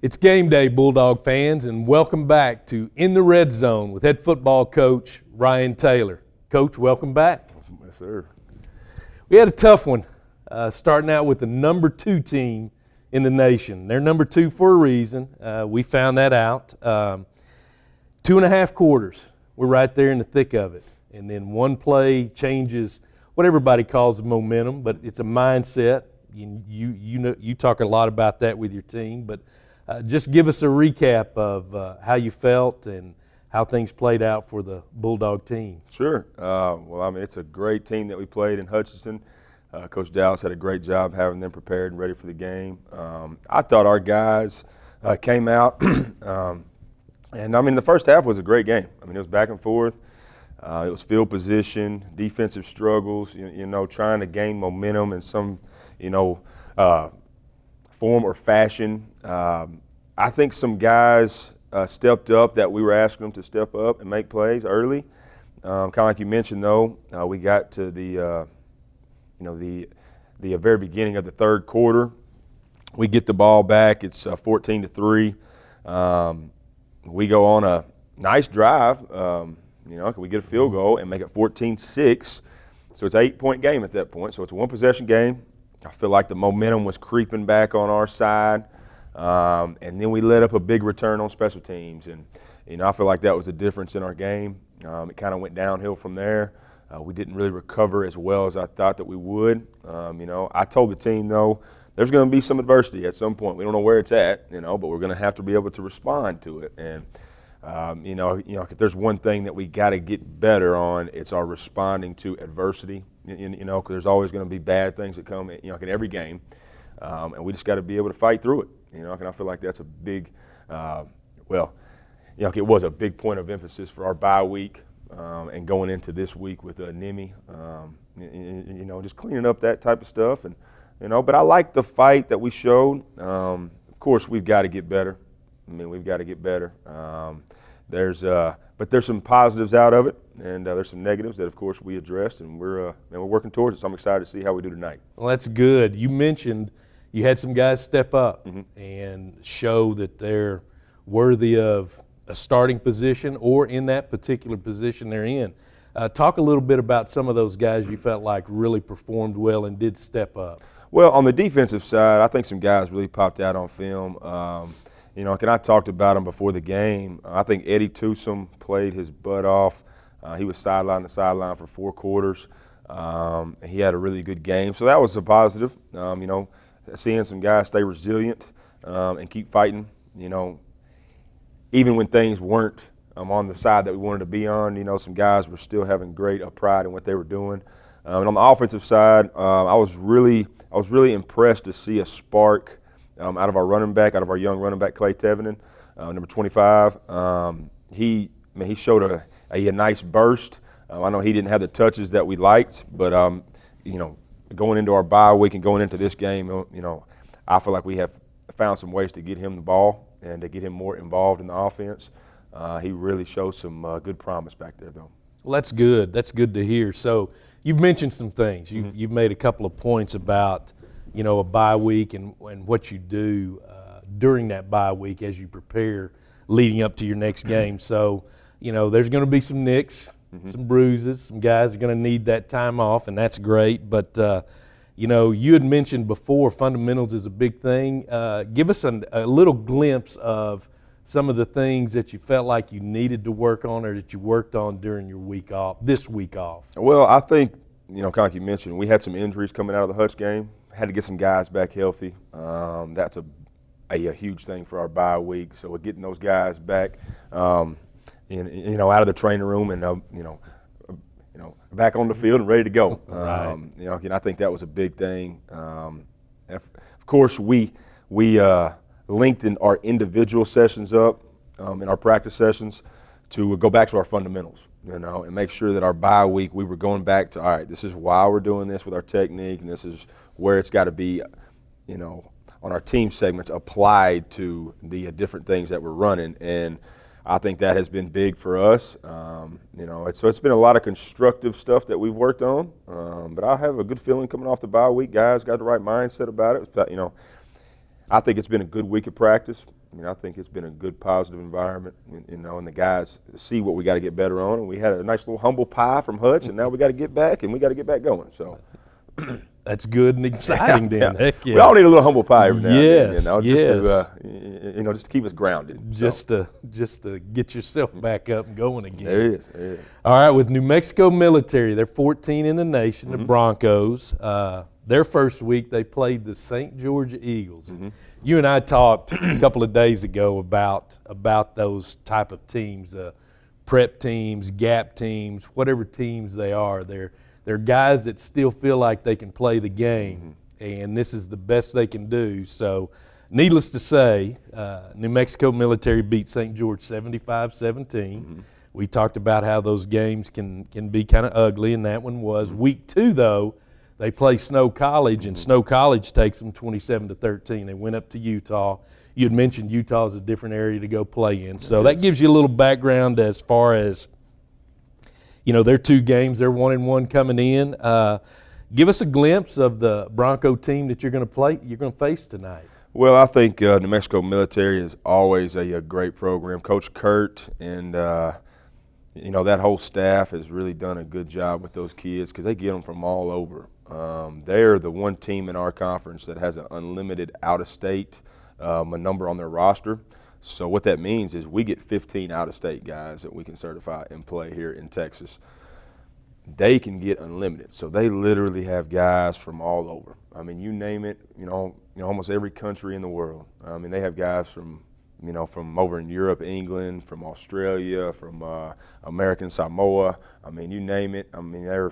It's game day, Bulldog fans, and welcome back to In the Red Zone with head football coach Ryan Taylor. Coach, welcome back. Yes, sir. We had a tough one, starting out with the number 2 team in the nation. They're number 2 for a reason. We found that out. 2.5 quarters. We're right there in the thick of it. And then one play changes what everybody calls the momentum, but it's a mindset. You talk a lot about that with your team, but just give us a recap of how you felt and how things played out for the Bulldog team. Sure. It's a great team that we played in Hutchinson. Coach Dallas had a great job having them prepared and ready for the game. I thought our guys came out, and the first half was a great game. It was back and forth. It was field position, defensive struggles, trying to gain momentum in some, form or fashion. I think some guys stepped up that we were asking them to step up and make plays early. Kind of like you mentioned, though, we got to the very beginning of the third quarter. We get the ball back. It's 14-3. We go on a nice drive. We get a field goal and make it 14-6. So it's an 8-point game at that point. So it's a one-possession game. I feel like the momentum was creeping back on our side. And then we let up a big return on special teams. And, I feel like that was the difference in our game. It kind of went downhill from there. We didn't really recover as well as I thought that we would. I told the team, though, there's going to be some adversity at some point. We don't know where it's at, but we're going to have to be able to respond to it. And, if there's one thing that we got to get better on, it's our responding to adversity, because there's always going to be bad things that come, in every game. And we just got to be able to fight through it, and I feel like that's a big, it was a big point of emphasis for our bye week and going into this week with Nimi, just cleaning up that type of stuff. And, but I like the fight that we showed. Of course, we've got to get better. We've got to get better. But there's some positives out of it, and there's some negatives that, of course, we addressed, and we're working towards it. So I'm excited to see how we do tonight. Well, that's good. You mentioned you had some guys step up and show that they're worthy of a starting position or in that particular position they're in. Talk a little bit about some of those guys you felt like really performed well and did step up. Well, on the defensive side, I think some guys really popped out on film. I talked about him before the game. I think Eddie Tusum played his butt off. He was sideline to sideline for 4 quarters. And he had a really good game. So that was a positive. Seeing some guys stay resilient and keep fighting, even when things weren't on the side that we wanted to be on, some guys were still having great pride in what they were doing. And on the offensive side, I was really impressed to see a spark out of our running back, out of our young running back, Clay Tevenin, number 25. He showed a nice burst. I know he didn't have the touches that we liked, but, going into our bye week and going into this game, I feel like we have found some ways to get him the ball and to get him more involved in the offense. He really showed some good promise back there, though. Well, that's good. That's good to hear. So you've mentioned some things. You've made a couple of points about a bye week and what you do during that bye week as you prepare leading up to your next game. So, there's going to be some nicks, some bruises. Some guys are going to need that time off, and that's great. But, you had mentioned before fundamentals is a big thing. Give us a little glimpse of some of the things that you felt like you needed to work on or that you worked on during your week off, this week off. Well, I think, kind of like you mentioned, we had some injuries coming out of the Hutch game. Had to get some guys back healthy. That's a huge thing for our bye week. So we're getting those guys back, out of the training room and back on the field and ready to go. Right. I think that was a big thing. Of course, we lengthened our individual sessions up in our practice sessions to go back to our fundamentals. And make sure that our bye week we were going back to, all right, this is why we're doing this with our technique, and this is where it's got to be, on our team segments applied to the different things that we're running. And I think that has been big for us. So it's been a lot of constructive stuff that we've worked on. But I have a good feeling coming off the bye week. Guys got the right mindset about it. I think it's been a good week of practice. I think it's been a good, positive environment, and the guys see what we got to get better on. And we had a nice little humble pie from Hutch, and now we got to get back, and we got to get back going. So that's good and exciting, Dan. Heck yeah. We all need a little humble pie every now and Yes, then, yes. just to keep us grounded. Just to get yourself back up and going again. There it is. All right, with New Mexico Military, they're 14 in the nation, the Broncos. Their first week, they played the St. George Eagles. You and I talked a couple of days ago about those type of teams, prep teams, gap teams, whatever teams they are. They're guys that still feel like they can play the game, and this is the best they can do. So, needless to say, New Mexico Military beat St. George 75-17. We talked about how those games can be kind of ugly, and that one was. Week 2, though, they play Snow College, and Snow College takes them 27-13. They went up to Utah. You had mentioned Utah is a different area to go play in. So that gives you a little background as far as, their 2 games. They're 1-1 coming in. Give us a glimpse of the Bronco team that you're going to face tonight. Well, I think New Mexico Military is always a great program. Coach Kurt and that whole staff has really done a good job with those kids because they get them from all over. They're the one team in our conference that has an unlimited out-of-state number on their roster. So what that means is we get 15 out-of-state guys that we can certify and play here in Texas. They can get unlimited. So they literally have guys from all over. I mean, you name it, almost every country in the world. I mean, they have guys from over in Europe, England, from Australia, from American Samoa. I mean, you name it. I mean, they're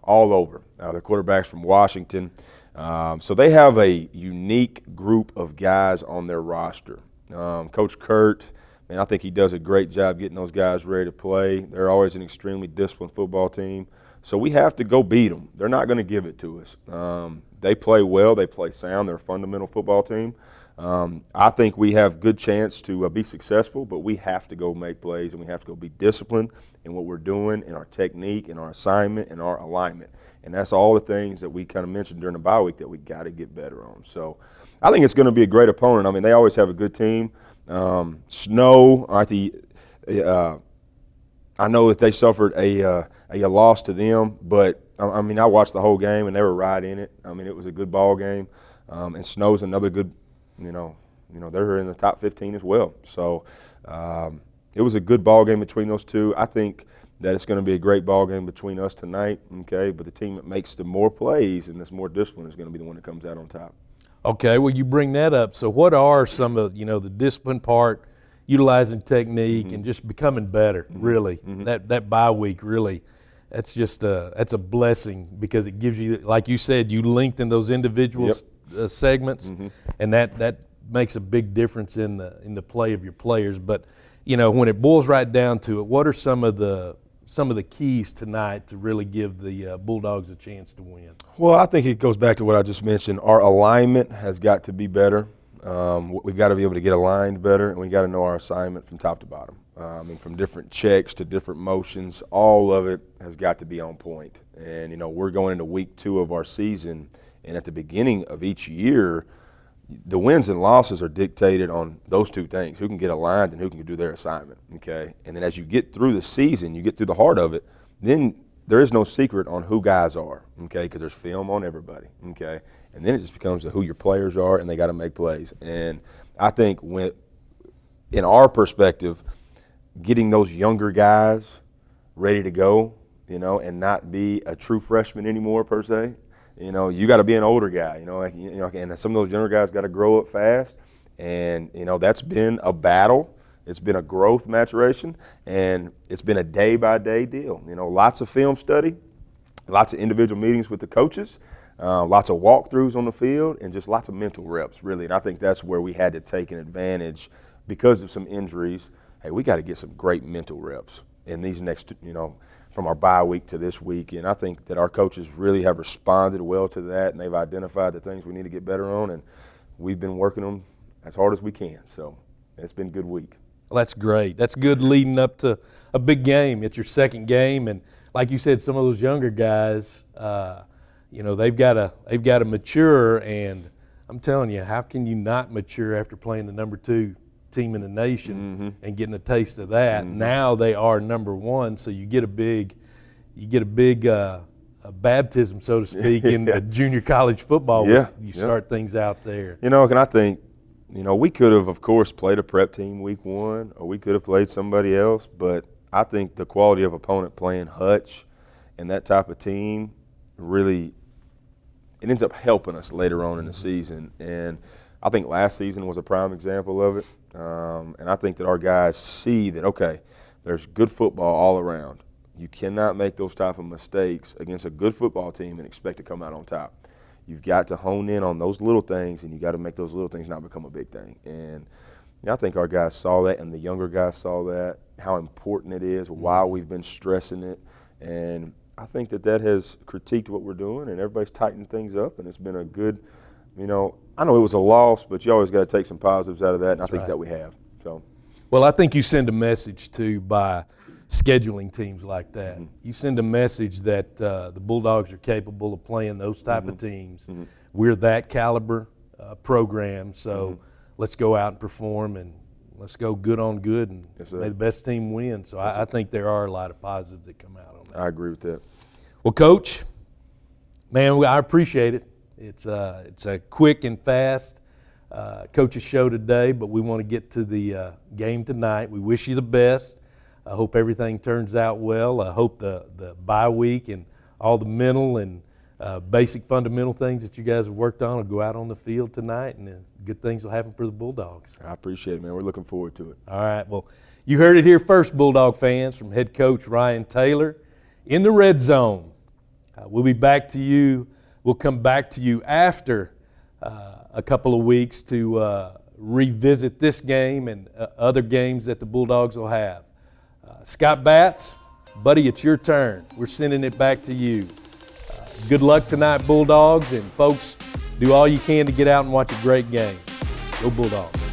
all over. They're quarterbacks from Washington. So they have a unique group of guys on their roster. Coach Kurt, man, I think he does a great job getting those guys ready to play. They're always an extremely disciplined football team. So we have to go beat them. They're not going to give it to us. They play well. They play sound. They're a fundamental football team. I think we have good chance to be successful, but we have to go make plays, and we have to go be disciplined in what we're doing, in our technique, in our assignment, in our alignment. And that's all the things that we kind of mentioned during the bye week that we got to get better on. So I think it's going to be a great opponent. I mean, they always have a good team. Snow, I know that they suffered a loss to them, but I mean, I watched the whole game and they were right in it. I mean, it was a good ball game, and Snow's another good. They're in the top 15 as well. So it was a good ball game between those two. I think that it's going to be a great ball game between us tonight. Okay, but the team that makes the more plays and that's more disciplined is going to be the one that comes out on top. Okay, well, you bring that up. So what are some of the discipline part, utilizing technique, and just becoming better? Really, that bye week really. That's just that's a blessing because it gives you, like you said, you lengthen those individual segments, and that makes a big difference in the play of your players. But when it boils right down to it, what are some of the keys tonight to really give the Bulldogs a chance to win? Well, I think it goes back to what I just mentioned. Our alignment has got to be better. We've got to be able to get aligned better, and we've got to know our assignment from top to bottom. From different checks to different motions, all of it has got to be on point. And, we're going into week 2 of our season, and at the beginning of each year, the wins and losses are dictated on those 2 things, who can get aligned and who can do their assignment, okay? And then as you get through the season, you get through the heart of it, then there is no secret on who guys are, okay, because there's film on everybody, okay? And then it just becomes who your players are, and they got to make plays. And I think in our perspective, getting those younger guys ready to go, and not be a true freshman anymore per se, you got to be an older guy, and some of those younger guys got to grow up fast. And, that's been a battle. It's been a growth maturation, and it's been a day-by-day deal. Lots of film study, lots of individual meetings with the coaches, lots of walkthroughs on the field, and just lots of mental reps, really. And I think that's where we had to take an advantage because of some injuries. Hey, we got to get some great mental reps in these next, from our bye week to this week. And I think that our coaches really have responded well to that, and they've identified the things we need to get better on, and we've been working them as hard as we can. So it's been a good week. Well, that's great. That's good leading up to a big game. It's your second game, and like you said, some of those younger guys, they've got to mature and I'm telling you, how can you not mature after playing the number 2 team in the nation and getting a taste of that? Now they are number 1, so you get a big baptism, so to speak, in the junior college football. Yeah. You start things out there. And I think, we could have, of course, played a prep team week 1, or we could have played somebody else, but I think the quality of opponent playing Hutch and that type of team really, it ends up helping us later on in the season. And I think last season was a prime example of it. And I think that our guys see that, okay, there's good football all around. You cannot make those type of mistakes against a good football team and expect to come out on top. You've got to hone in on those little things, and you got to make those little things not become a big thing. And I think our guys saw that, and the younger guys saw that, how important it is, why we've been stressing it. And I think that has critiqued what we're doing, and everybody's tightened things up, and it's been a good, I know it was a loss, but you always got to take some positives out of that, and I think that we have. So, well, I think you send a message too by scheduling teams like that. You send a message that the Bulldogs are capable of playing those type of teams. We're that caliber program, so let's go out and perform, and let's go good on good, and may the best team win. So I think there are a lot of positives that come out on that. I agree with that. Well, Coach, man, I appreciate it. It's a quick and fast coach's show today, but we want to get to the game tonight. We wish you the best. I hope everything turns out well. I hope the bye week and all the mental and basic fundamental things that you guys have worked on will go out on the field tonight, and good things will happen for the Bulldogs. I appreciate it, man. We're looking forward to it. All right. Well, you heard it here first, Bulldog fans, from head coach Ryan Taylor in the Red Zone. We'll be back to you. We'll come back to you after a couple of weeks to revisit this game and other games that the Bulldogs will have. Scott Batts, buddy, it's your turn. We're sending it back to you. Good luck tonight, Bulldogs, and folks, do all you can to get out and watch a great game. Go Bulldogs.